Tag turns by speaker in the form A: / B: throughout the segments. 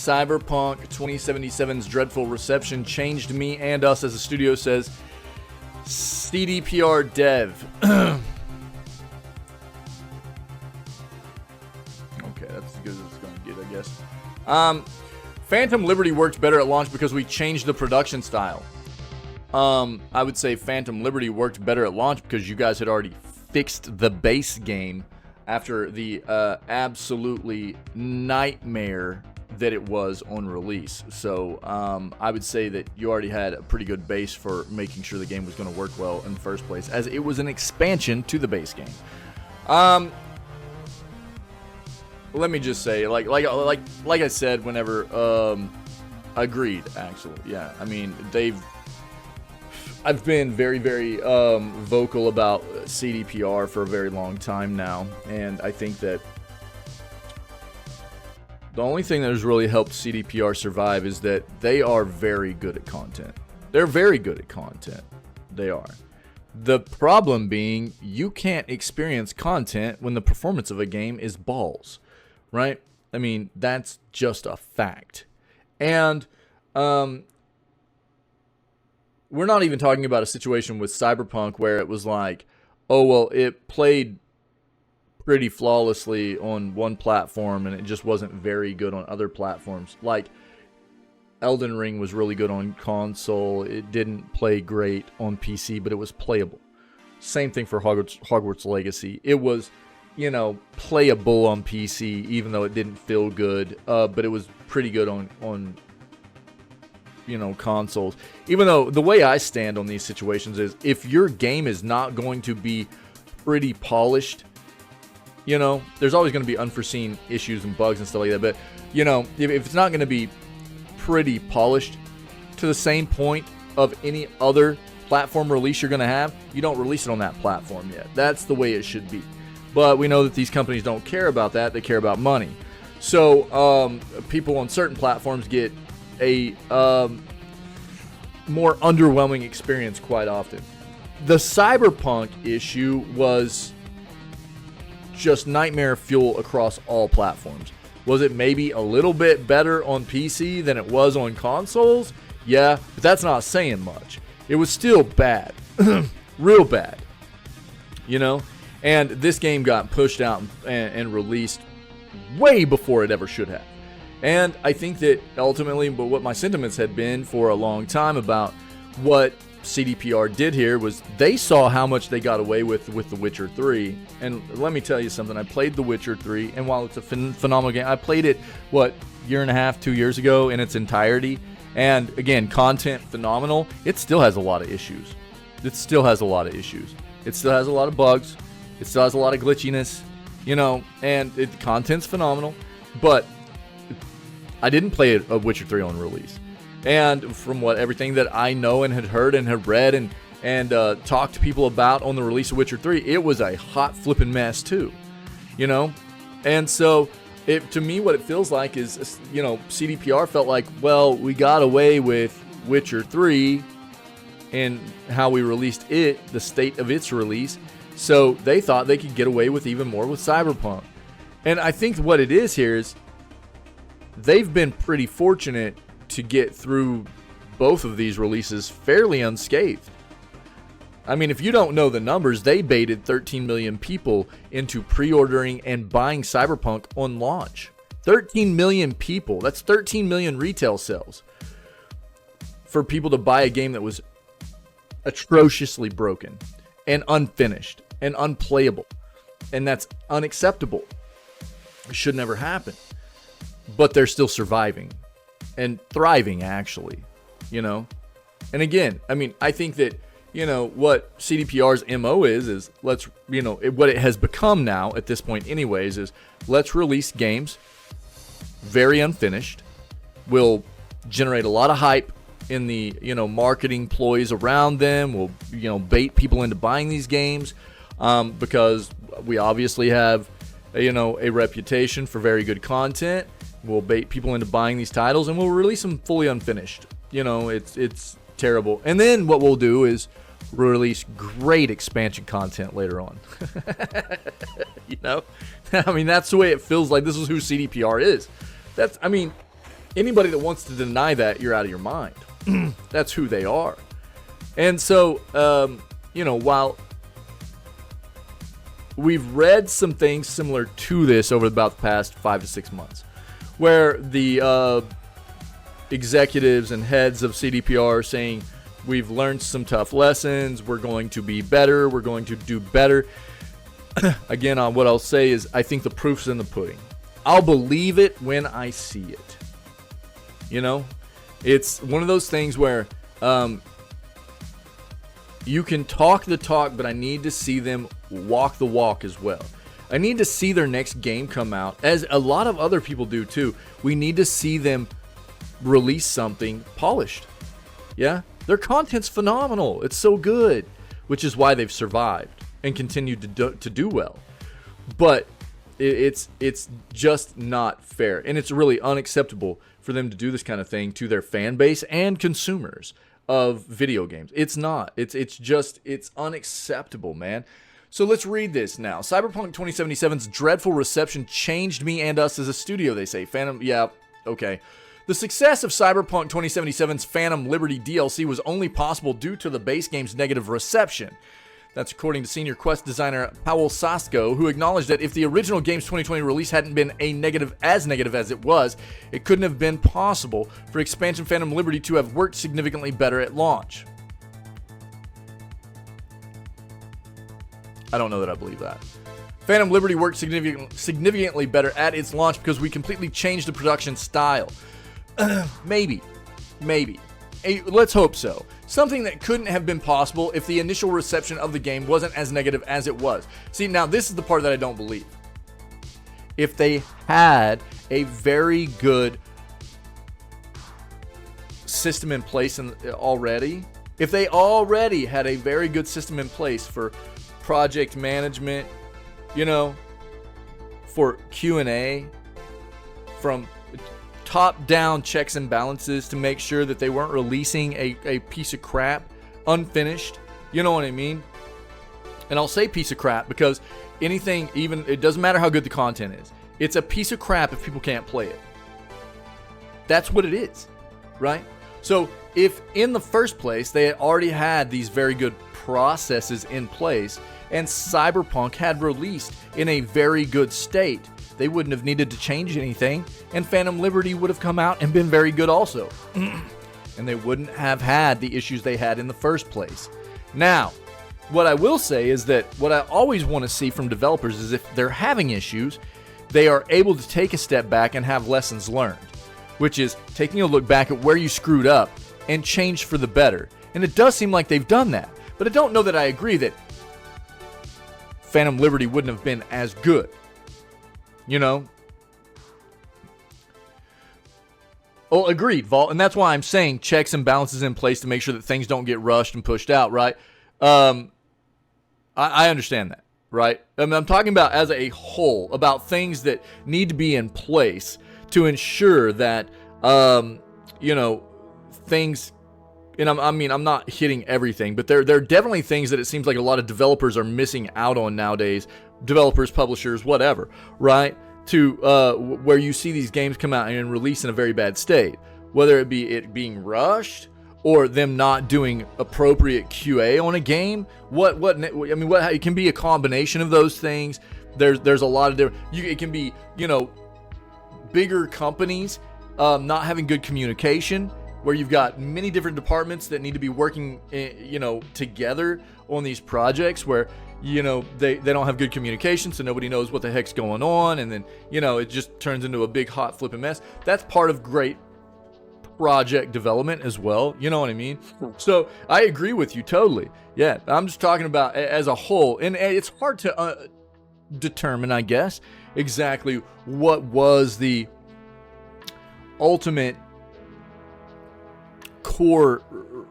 A: Cyberpunk 2077's dreadful reception changed me and us, as the studio says. CDPR dev. Okay, that's as good as it's going to get, I guess. Phantom Liberty worked better at launch because we changed the production style. I would say Phantom Liberty worked better at launch because you guys had already fixed the base game after the absolutely nightmare that it was on release. So I would say that you already had a pretty good base for making sure the game was going to work well in the first place, as it was an expansion to the base game. Let me just say, like I said, whenever agreed, actually, yeah. I mean, I've been very, very vocal about CDPR for a very long time now, and I think that the only thing that has really helped CDPR survive is that they are very good at content. They're very good at content. They are. The problem being, you can't experience content when the performance of a game is balls, right? I mean, that's just a fact. And we're not even talking about a situation with Cyberpunk where it was like, oh, well, it played pretty flawlessly on one platform and it just wasn't very good on other platforms. Like, Elden Ring was really good on console. It didn't play great on PC, but it was playable. Same thing for Hogwarts Legacy. It was, you know, playable on PC, even though it didn't feel good, but it was pretty good on you know, consoles. Even though the way I stand on these situations is, if your game is not going to be pretty polished, you know, there's always going to be unforeseen issues and bugs and stuff like that, but, you know, if it's not going to be pretty polished to the same point of any other platform release you're going to have, you don't release it on that platform yet. That's the way it should be. But we know that these companies don't care about that. They care about money. So people on certain platforms get a more underwhelming experience quite often. The Cyberpunk issue was just nightmare fuel across all platforms. Was it maybe a little bit better on PC than it was on consoles? Yeah, but that's not saying much. It was still bad. Real bad. You know? And this game got pushed out and released way before it ever should have. And I think that ultimately, but what my sentiments had been for a long time about what CDPR did here was they saw how much they got away with The Witcher 3. And let me tell you something. I played The Witcher 3, and while it's a phenomenal game, I played it, year and a half, 2 years ago in its entirety. And again, content phenomenal. It still has a lot of issues. It still has a lot of issues. It still has a lot of bugs. It still has a lot of glitchiness, you know, and content's phenomenal. But I didn't play a Witcher 3 on release. And from everything that I know and had heard and had read and talked to people about on the release of Witcher 3, it was a hot flipping mess too, you know? And so, to me, what it feels like is, you know, CDPR felt like, well, we got away with Witcher 3 and how we released it, the state of its release, so they thought they could get away with even more with Cyberpunk. And I think what it is here is they've been pretty fortunate to get through both of these releases fairly unscathed. I mean, if you don't know the numbers, they baited 13 million people into pre-ordering and buying Cyberpunk on launch. 13 million people. That's 13 million retail sales for people to buy a game that was atrociously broken and unfinished and unplayable. And that's unacceptable. It should never happen. But they're still surviving and thriving, actually, you know? And again, I mean, I think that, you know, what CDPR's MO is let's, you know, what it has become now at this point anyways, is let's release games very unfinished. We'll generate a lot of hype in the, you know, marketing ploys around them. We'll, you know, bait people into buying these games because we obviously have, you know, a reputation for very good content. We'll bait people into buying these titles, and we'll release them fully unfinished. You know, it's terrible. And then what we'll do is release great expansion content later on. You know? I mean, that's the way it feels like. This is who CDPR is. I mean, Anybody that wants to deny that, you're out of your mind. That's who they are. And so, while we've read some things similar to this over about the past 5 to 6 months, where the executives and heads of CDPR are saying, we've learned some tough lessons, we're going to be better, we're going to do better. Again, what I'll say is, I think the proof's in the pudding. I'll believe it when I see it. It's one of those things where you can talk the talk, but I need to see them walk the walk as well. I need to see their next game come out, as a lot of other people do too. We need to see them release something polished. Yeah? Their content's phenomenal. It's so good, which is why they've survived and continued to do well. But it's just not fair, and it's really unacceptable for them to do this kind of thing to their fan base and consumers of video games. It's not. It's unacceptable, man. So let's read this now. Cyberpunk 2077's dreadful reception changed me and us as a studio, they say. Yeah, okay. The success of Cyberpunk 2077's Phantom Liberty DLC was only possible due to the base game's negative reception. That's according to senior Quest designer Paul Sasko, who acknowledged that if the original game's 2020 release hadn't been negative as it was, it couldn't have been possible for expansion Phantom Liberty to have worked significantly better at launch. I don't know that I believe that. Phantom Liberty worked significantly better at its launch because we completely changed the production style. Maybe. Let's hope so. Something that couldn't have been possible if the initial reception of the game wasn't as negative as it was. See, now this is the part that I don't believe. If they had a very good system in place already, if they already had a very good system in place for project management, for Q&A, from top-down checks and balances to make sure that they weren't releasing a piece of crap unfinished, you know what I mean? And I'll say piece of crap because anything, it doesn't matter how good the content is. It's a piece of crap if people can't play it. That's what it is, right? So if in the first place they had already had these very good processes in place and Cyberpunk had released in a very good state, they wouldn't have needed to change anything, and Phantom Liberty would have come out and been very good also. And they wouldn't have had the issues they had in the first place. Now, what I will say is that what I always want to see from developers is if they're having issues, they are able to take a step back and have lessons learned, which is taking a look back at where you screwed up and change for the better. And it does seem like they've done that, but I don't know that I agree that Phantom Liberty wouldn't have been as good. Oh, agreed, Vault. And that's why I'm saying checks and balances in place to make sure that things don't get rushed and pushed out, right? I understand that, right? I'm talking about as a whole, about things that need to be in place to ensure that, things, and I'm not hitting everything, but there are definitely things that it seems like a lot of developers are missing out on nowadays. Developers, publishers, whatever, right? To where you see these games come out and release in a very bad state, whether it be it being rushed or them not doing appropriate QA on a game. It can be a combination of those things. There's a lot of different. It can be bigger companies not having good communication, where you've got many different departments that need to be working, together on these projects where, they don't have good communication, so nobody knows what the heck's going on, and then, it just turns into a big hot flipping mess. That's part of great project development as well, you know what I mean? So I agree with you totally. Yeah, I'm just talking about as a whole, and it's hard to determine, I guess, exactly what was the ultimate core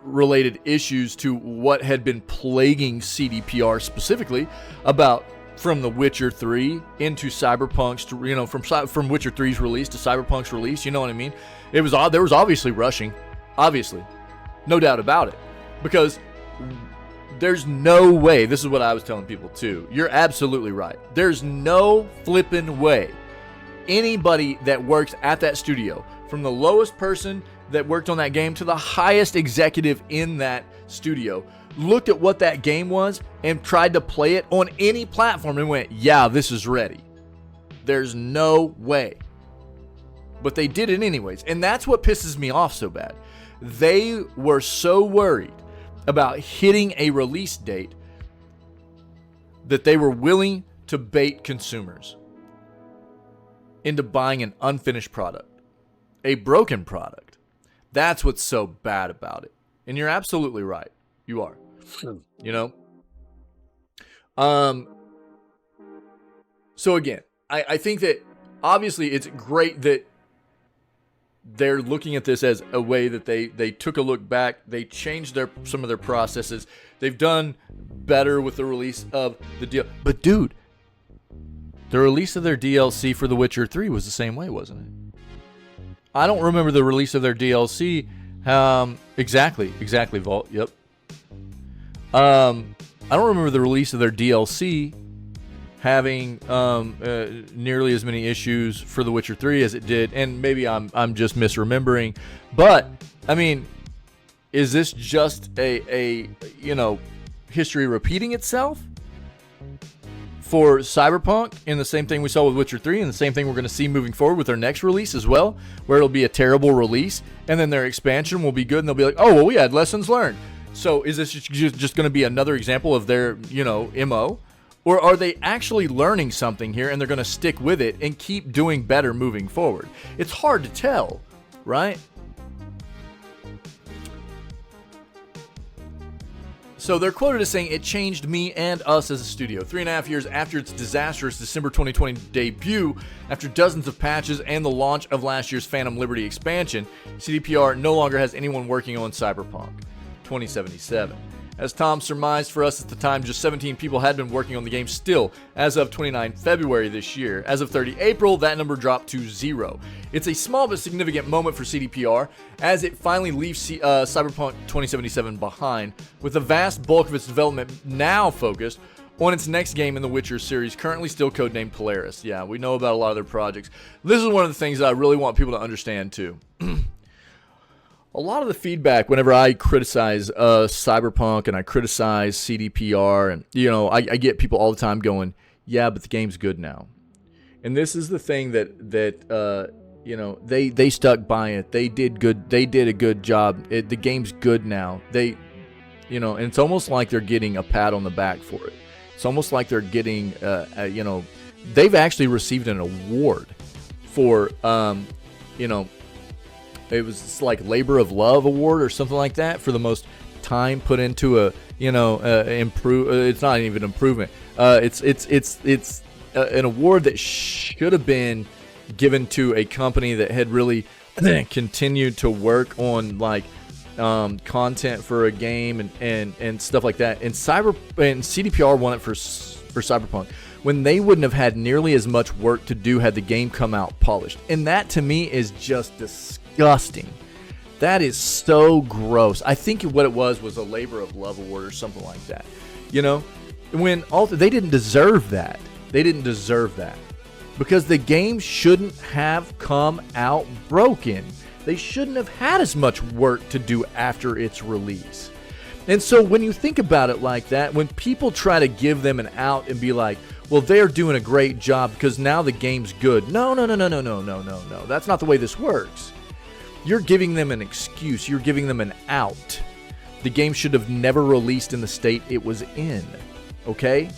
A: related issues to what had been plaguing CDPR specifically about from The Witcher 3 into Cyberpunk's, from Witcher 3's release to Cyberpunk's release, you know what I mean? There was obviously rushing, obviously, no doubt about it, because there's no way, this is what I was telling people too, you're absolutely right, there's no flippin' way anybody that works at that studio from the lowest person that worked on that game to the highest executive in that studio, looked at what that game was and tried to play it on any platform and went, yeah, this is ready. There's no way. But they did it anyways. And that's what pisses me off so bad. They were so worried about hitting a release date that they were willing to bait consumers into buying an unfinished product, a broken product. That's what's so bad about it. And you're absolutely right. You are. You know? So again, I think that obviously it's great that they're looking at this as a way that they took a look back. They changed some of their processes. They've done better with the release of the deal. But dude, the release of their DLC for The Witcher 3 was the same way, wasn't it? I don't remember the release of their DLC. Exactly, Vault. Yep. I don't remember the release of their DLC having nearly as many issues for The Witcher 3 as it did, and maybe I'm just misremembering, but I mean, is this just a history repeating itself for Cyberpunk, and the same thing we saw with Witcher 3, and the same thing we're going to see moving forward with their next release as well, where it'll be a terrible release, and then their expansion will be good, and they'll be like, oh, well, we had lessons learned. So is this just going to be another example of their, MO? Or are they actually learning something here and they're going to stick with it and keep doing better moving forward? It's hard to tell, right? So they're quoted as saying, it changed me and us as a studio. 3.5 years after its disastrous December 2020 debut, after dozens of patches and the launch of last year's Phantom Liberty expansion, CDPR no longer has anyone working on Cyberpunk 2077. As Tom surmised for us at the time, just 17 people had been working on the game still as of 29 February this year. As of 30 April, that number dropped to 0. It's a small but significant moment for CDPR as it finally leaves Cyberpunk 2077 behind, with the vast bulk of its development now focused on its next game in the Witcher series, currently still codenamed Polaris. Yeah, we know about a lot of their projects. This is one of the things that I really want people to understand too. A lot of the feedback whenever I criticize Cyberpunk and I criticize CDPR, and I get people all the time going, yeah, but the game's good now. And this is the thing that they stuck by it. They did good. They did a good job. The game's good now. And it's almost like they're getting a pat on the back for it. It's almost like they're getting they've actually received an award for it was like Labor of Love Award or something like that for the most time put into improve. It's not even improvement. It's an award that should have been given to a company that had really continued to work on content for a game and stuff like that. And CDPR won it for Cyberpunk when they wouldn't have had nearly as much work to do had the game come out polished. And that to me is just disgusting. That is so gross. I think what it was a Labor of Love Award or something like that. When they didn't deserve that. They didn't deserve that. Because the game shouldn't have come out broken. They shouldn't have had as much work to do after its release. And so when you think about it like that, when people try to give them an out and be like, well, they're doing a great job because now the game's good. No. That's not the way this works. You're giving them an excuse. You're giving them an out. The game should have never released in the state it was in. Okay?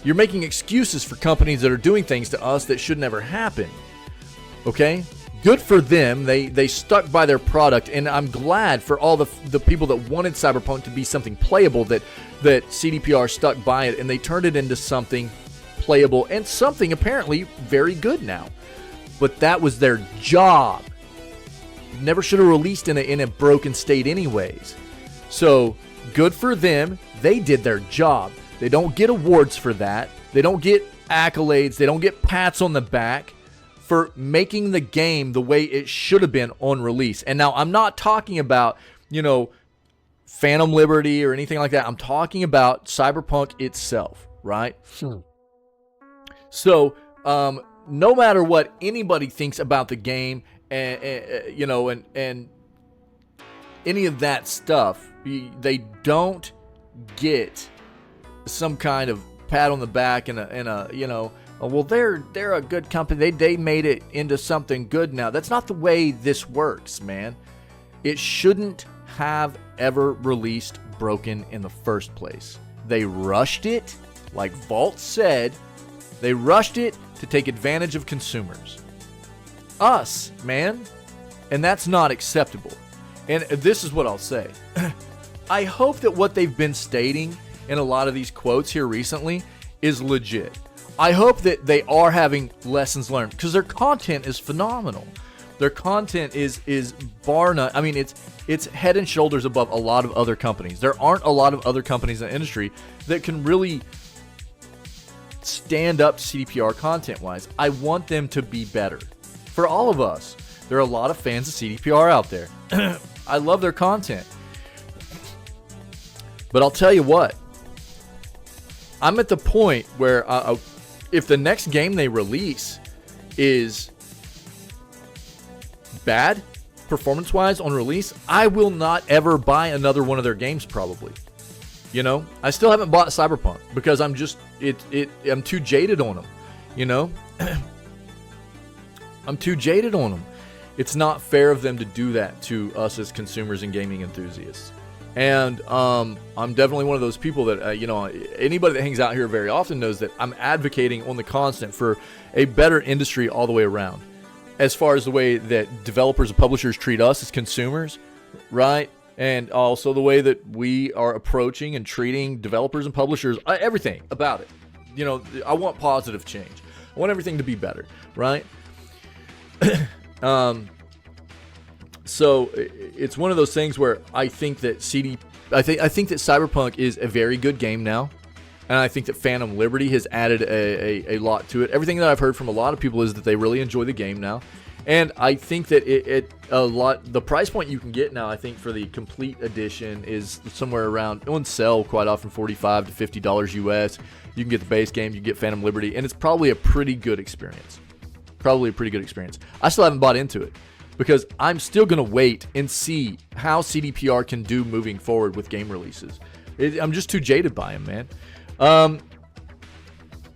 A: You're making excuses for companies that are doing things to us that should never happen. Okay? Good for them. They stuck by their product, and I'm glad for all the people that wanted Cyberpunk to be something playable that CDPR stuck by it, and they turned it into something playable and something apparently very good now. But that was their job. Never should have released in a broken state anyways. So good for them. They did their job. They don't get awards for that. They don't get accolades. They don't get pats on the back for making the game the way it should have been on release. And now I'm not talking about, Phantom Liberty or anything like that. I'm talking about Cyberpunk itself, right? So, no matter what anybody thinks about the game and you know, and any of that stuff, they don't get some kind of pat on the back and a you know, well, they're a good company. They made it into something good now. That's not the way this works, man. It shouldn't have ever released broken in the first place. They rushed it, like Vault said. They rushed it to take advantage of consumers. Us, man. And that's not acceptable. And this is what I'll say. I hope that what they've been stating in a lot of these quotes here recently is legit. I hope that they are having lessons learned, because their content is phenomenal. Their content is bar none. I mean, it's head and shoulders above a lot of other companies. There aren't a lot of other companies in the industry that can really stand up to CDPR content-wise. I want them to be better. For all of us, there are a lot of fans of CDPR out there. I love their content. But I'll tell you what. I'm at the point where if the next game they release is bad performance-wise on release, I will not ever buy another one of their games probably. You know, I still haven't bought Cyberpunk because I'm just I'm too jaded on them. You know, I'm too jaded on them. It's not fair of them to do that to us as consumers and gaming enthusiasts. And I'm definitely one of those people that, you know, anybody that hangs out here very often knows that I'm advocating on the constant for a better industry all the way around. As far as the way that developers and publishers treat us as consumers, right? And also the way that we are approaching and treating developers and publishers, everything about it. You know, I want positive change. I want everything to be better, right? So it's one of those things where I think that I think that Cyberpunk is a very good game now, and I think that Phantom Liberty has added a lot to it. Everything that I've heard from a lot of people is that they really enjoy the game now, and I think that the price point you can get now, I think for the complete edition is somewhere around, on sale quite often, $45 to $50 US. You can get the base game, you can get Phantom Liberty, and it's probably a pretty good experience. I still haven't bought into it, because I'm still going to wait and see how CDPR can do moving forward with game releases. I'm just too jaded by them, man.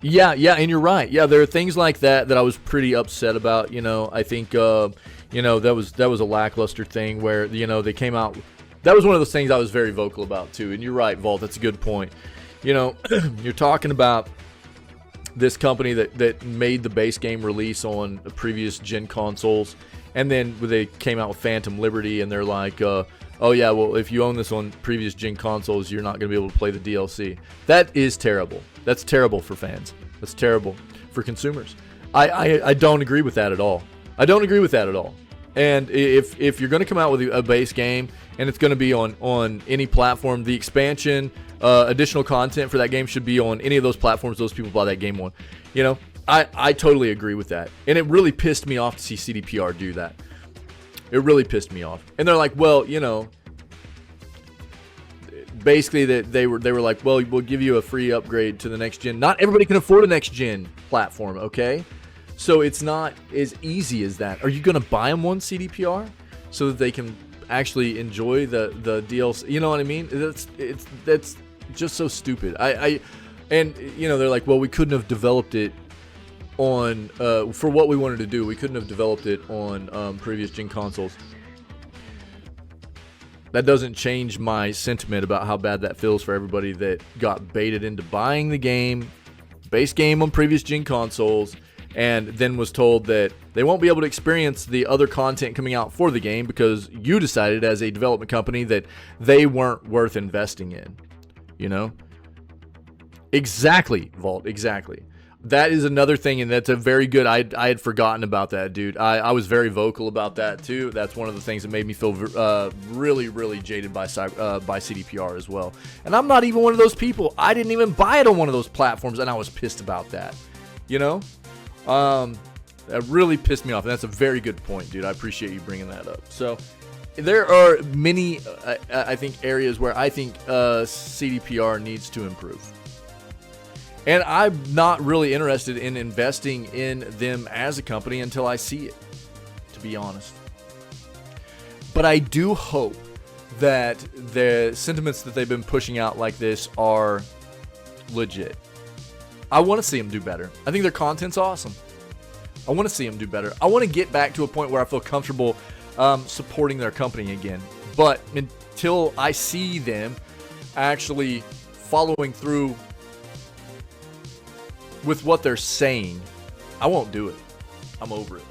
A: Yeah, and you're right. Yeah, there are things like that I was pretty upset about. You know, I think, you know, that was a lackluster thing where, you know, they came out. That was one of those things I was very vocal about, too. And you're right, Vault, that's a good point. You know, you're talking about this company that made the base game release on previous gen consoles. And then they came out with Phantom Liberty, and they're like, oh yeah, well, if you own this on previous gen consoles, you're not going to be able to play the DLC. That is terrible. That's terrible for fans. That's terrible for consumers. I don't agree with that at all. And if you're going to come out with a base game, and it's going to be on any platform, the expansion, additional content for that game should be on any of those platforms those people buy that game on. You know? I totally agree with that. And it really pissed me off to see CDPR do that. It really pissed me off. And they're like, well, you know, basically that they were like, well, we'll give you a free upgrade to the next gen. Not everybody can afford a next gen platform, okay? So it's not as easy as that. Are you going to buy them on CDPR so that they can actually enjoy the DLC? You know what I mean? That's just so stupid. And you know, they're like, well, we couldn't have developed it on for what we wanted to do. We couldn't have developed it on previous gen consoles. That doesn't change my sentiment about how bad that feels for everybody that got baited into buying the game, base game on previous gen consoles, and then was told that they won't be able to experience the other content coming out for the game because you decided as a development company that they weren't worth investing in. You know? Exactly, Vault, exactly. That is another thing, and that's a very good. I had forgotten about that, dude. I was very vocal about that too. That's one of the things that made me feel really, really jaded by CDPR as well. And I'm not even one of those people. I didn't even buy it on one of those platforms, and I was pissed about that. You know, that really pissed me off. And that's a very good point, dude. I appreciate you bringing that up. So there are many, I think, areas where I think CDPR needs to improve. And I'm not really interested in investing in them as a company until I see it, to be honest. But I do hope that the sentiments that they've been pushing out like this are legit. I want to see them do better. I think their content's awesome. I want to see them do better. I want to get back to a point where I feel comfortable supporting their company again. But until I see them actually following through with what they're saying, I won't do it. I'm over it.